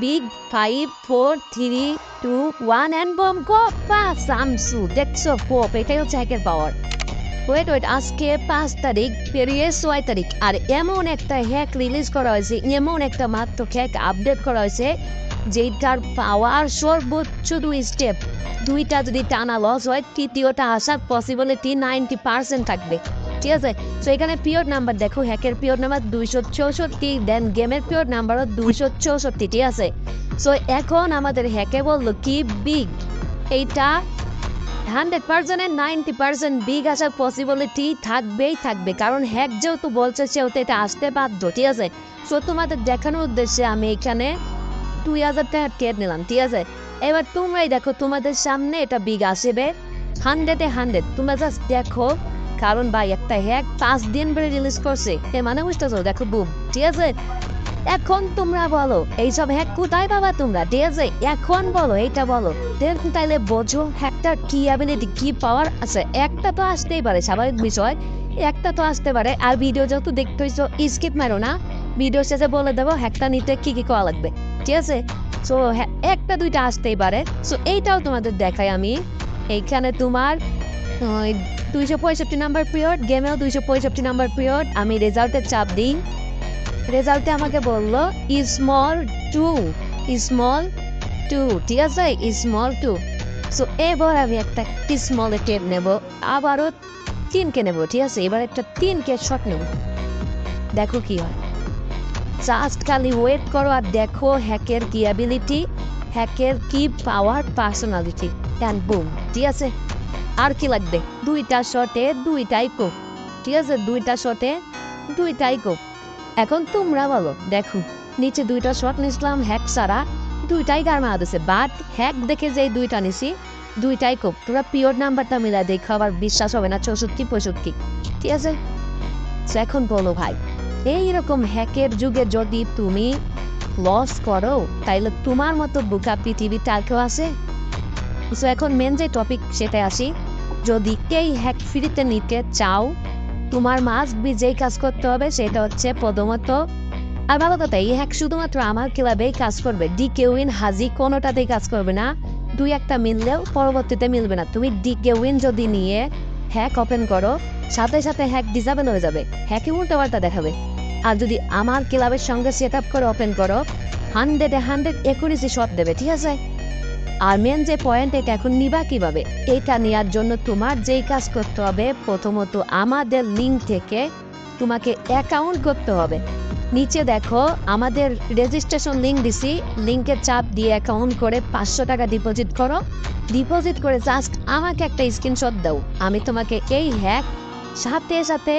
big 5 4 3 2 1 and boom go pass Samsu দেখছো pop এটাই হচ্ছে হ্যাকের পাওয়ার ওয়েট আজকে 5 তারিখ পেরিয়ে 6 তারিখ আর এমন একটা হ্যাক রিলিজ করা হয়েছে এমন একটা মাত্র হ্যাক আপডেট করা হয়েছে যেটার পাওয়ার সর্বোচ্চ 2 স্টেপ দুইটা যদি টানা লস হয় তৃতীয়টা আসার পসিবিলিটি 90% থাকবে ঠিক আছে তো এখানে পিওর নাম্বার দেখো হ্যাকের পিওর নাম্বার 264 দেন গেমের পিওর নাম্বারও 264 ঠিক আছে সো এখন আমাদের হ্যাকে বললো কি বিগ এইটা 100% এর 90% বিগ আসার পসিবিলিটি থাকবে কারণ হ্যাক যেহেতু বলছে সেহেতু এটা আসতে বাধ্য ঠিক আছে সো তোমাদের দেখানোর উদ্দেশ্যে আমি এখানে 2000 টাকা টেট নিলাম ঠিক আছে এবার তোমরাই দেখো তোমাদের সামনে এটা বিগ আসবে 100 তোমরা জাস্ট দেখো কারণ ভাই একটা হ্যাক 5 দিন পরে রিলিজ করছে এর মানে বুঝতেছো দেখো বুম ঠিক আছে এখন তোমরা বলো এইসব হ্যাক কোথায় পাবা তোমরা ঠিক আছে এখন বলো এইটা বলো দেখুন তাইলে বোঝো হ্যাকটার কি অ্যাবিলিটি কি পাওয়ার আছে একটা তো আসতেই পারে স্বাভাবিক বিষয় একটা তো আসতে পারে আর ভিডিও যেহেতু দেখতে হইছো স্কিপ মারো না ভিডিও শেষে বলে দেবো হ্যাকটা নিতে কি কি করা লাগবে ঠিক আছে সো একটা দুইটা আসতেই পারে সো এইটাও তোমাদের দেখাই আমি এইখানে তোমার 265 নাম্বার পিরিয়ড গেমেও 265 নাম্বার পিরিয়ড আমি রেজাল্টের চাপ দিই রেজাল্টে আমাকে বললো স্মল টু ঠিক আছে স্মল টু সো এবার আমি একটা স্মল টেপ নেব আবারও 3কে নেব ঠিক আছে এবার একটা 3কে শট নেব দেখো কি হয় জাস্ট খালি ওয়েট করো আর দেখো হ্যাকের কি অ্যাবিলিটি হ্যাকের কি পাওয়ার পার্সোনালিটি অ্যান্ড বুম ঠিক আছে আর কি লাগবে দুইটা শটে দুইটাই কোপ ঠিক আছে দুইটা শটে দুইটাই কোপ এখন তোমরা বলো দেখো নিচে দুইটা শট নিছিলাম হ্যাক ছাড়া দুইটাই গার মারা দিছে বাট হ্যাক দেখে যে দুইটা নিছি দুইটাই কোপ তোরা পিওর নাম্বারটা মিলা দেখো আবার বিশ্বাস হবে না 64 ঠিক আছে এখন বলো ভাই এইরকম হ্যাকের যুগে যদি তুমি লস করো তাইলে তোমার মতো বোকা পৃথিবীতে আর কেউ আছে সো এখন মেন যে টপিক সেটাই আসি যদি এই হ্যাক ফ্রিতে নিতে চাও তোমার মাস্ট বি যেই কাজ করতে হবে সেটা হচ্ছে প্রথমত আর ভালো কথা এই হ্যাক শুধুমাত্র আমার ক্লাবেই কাজ করবে ডিকে উইন হাজি কোনোটাতেই কাজ করবে না দুই একটা মিললেও পরবর্তীতে মিলবে না তুমি ডিকে উইন যদি নিয়ে হ্যাক ওপেন করো সাথে সাথে হ্যাক ডিসেবল হয়ে যাবে হ্যাকে উল্টোপাল্টা দেখাবে আর যদি আমার ক্লাবের সঙ্গে সেট আপ করে ওপেন করো 100 একুরেসি শট দেবে ঠিক আছে আর মেন যে পয়েন্ট এটা এখন নিবা কিভাবে এটা নেওয়ার জন্য তোমার যেই কাজ করতে হবে প্রথমত আমাদের লিঙ্ক থেকে তোমাকে অ্যাকাউন্ট করতে হবে নিচে দেখো আমাদের রেজিস্ট্রেশন লিঙ্ক দিছি লিঙ্কে চাপ দিয়ে অ্যাকাউন্ট করে 500 টাকা ডিপোজিট করো ডিপোজিট করে জাস্ট আমাকে একটা স্ক্রিনশট দাও আমি তোমাকে এই হ্যাক সাথে সাথে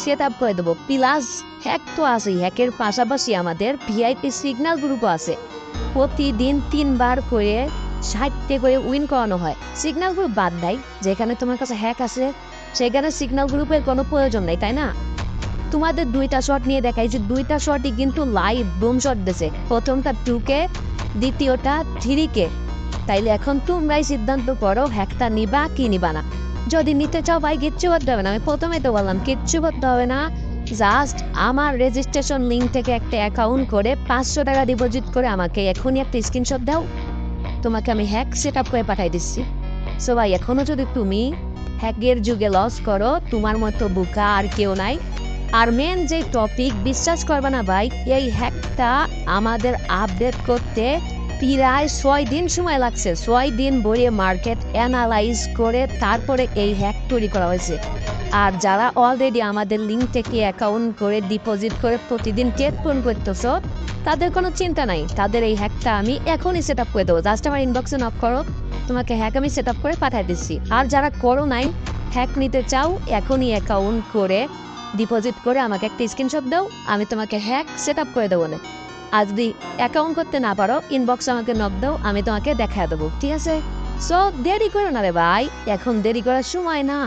সেট আপ করে দেবো প্লাস হ্যাক তো আছে হ্যাকের পাশাপাশি আমাদের ভিআইপি সিগন্যাল গ্রুপও আছে প্রতিদিন 3 বার করে 60 করে উইন করানো হয় সিগন্যাল গ্রুপ বাদ দেয় যেখানে তোমার কাছে হ্যাক আছে সেখানে সিগন্যাল গ্রুপের কোনো প্রয়োজন নেই তাই না তোমাদের দুইটা শট নিয়ে দেখাই যে দুইটা শটই কিন্তু লাইভ বুম শট দিছে প্রথমটা 2কে দ্বিতীয়টা 3কে তাইলে এখন তোমরাই সিদ্ধান্ত করো হ্যাকটা নিবা কি নিবা না যদি নিতে চাও ভাই কিচ্ছু করতে হবে না আমি প্রথমে তো বললাম কিচ্ছু করতে হবে না জাস্ট আমার রেজিস্ট্রেশন লিঙ্ক থেকে একটা অ্যাকাউন্ট করে 500 টাকা ডিপোজিট করে আমাকে এখনই একটা স্ক্রিনশট দাও তোমাকে আমি হ্যাক সেট আপ করে পাঠাই দিচ্ছি সো ভাই এখনো যদি তুমি হ্যাকের যুগে লস করো তোমার মতো বোকা আর কেউ নাই আর মেন যে টপিক বিশ্বাস করবে না ভাই এই হ্যাকটা আমাদের আপডেট করতে প্রায় 6 দিন সময় লাগছে 6 দিন ভরে মার্কেট অ্যানালাইজ করে তারপরে এই হ্যাক তৈরি করা হয়েছে আর যারা অলরেডি আমাদের লিঙ্ক থেকে অ্যাকাউন্ট করে ডিপোজিট করে প্রতিদিন টেট পূরণ করতেছ তাদের কোনো চিন্তা নাই তাদের এই হ্যাকটা আমি এখনই সেট আপ করে দেবো জাস্ট আমার ইনবক্সে নক করো তোমাকে হ্যাক আমি সেট আপ করে পাঠিয়ে দিচ্ছি আর যারা করো নাই হ্যাক নিতে চাও এখনই অ্যাকাউন্ট করে ডিপোজিট করে আমাকে একটা স্ক্রিনশট দাও আমি তোমাকে হ্যাক সেট আপ করে দেবো না আর যদি অ্যাকাউন্ট করতে না পারো ইনবক্সে আমাকে নক দাও আমি তোমাকে দেখা দেবো ঠিক আছে সো দেরি করো না রে ভাই এখন দেরি করার সময় না